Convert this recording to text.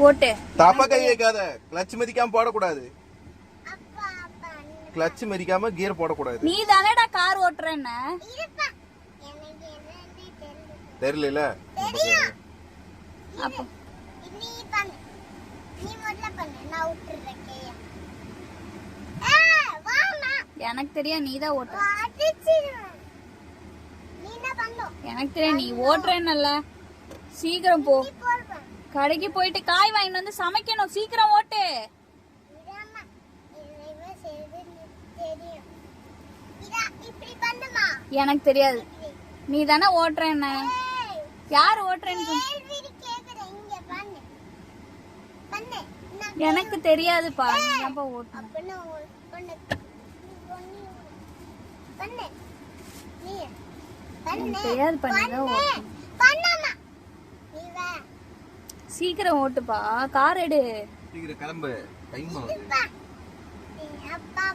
ஓட்டு. தப்பா கை வைக்காத. கிளட்ச் மிதிக்காம போடக்கூடாது. கிளட்ச் மிதிக்காம கியர் போடக்கூடாது. நீ தானேடா கார் ஓட்டுறேன்னு. தெரியல. அப்போ நீ பண்ணு. நீ முதல்ல பண்ணு. நான் விட்டுறேன். எனக்கு தெரியும் நீ தான் ஓட்டுற. நீ என்ன பண்ணு? எனக்கு தெரியும் நீ ஓட்டுறேன்னல்ல. சீக்கிரம் போ. கடைக்கு போயிட்டு காய் வாங்கிட்டு வந்து சமைக்கணும். சீக்கிரம் ஓட்டு. எனக்கு தெரியாது. நீ தானே ஓட்டுறேன்ன. யார் ஓட்டுறேன்னு எனக்கு தெரியாதுப்பா. நீ தான்ப்பா ஓட்டணும். தெரியாது பண்ணிதான் ஓட்டணும். சீக்கிரம் ஓட்டுப்பா. கார் எடு. சீக்கிரம் கிளம்பு. டைம் ஆகுது. அப்பா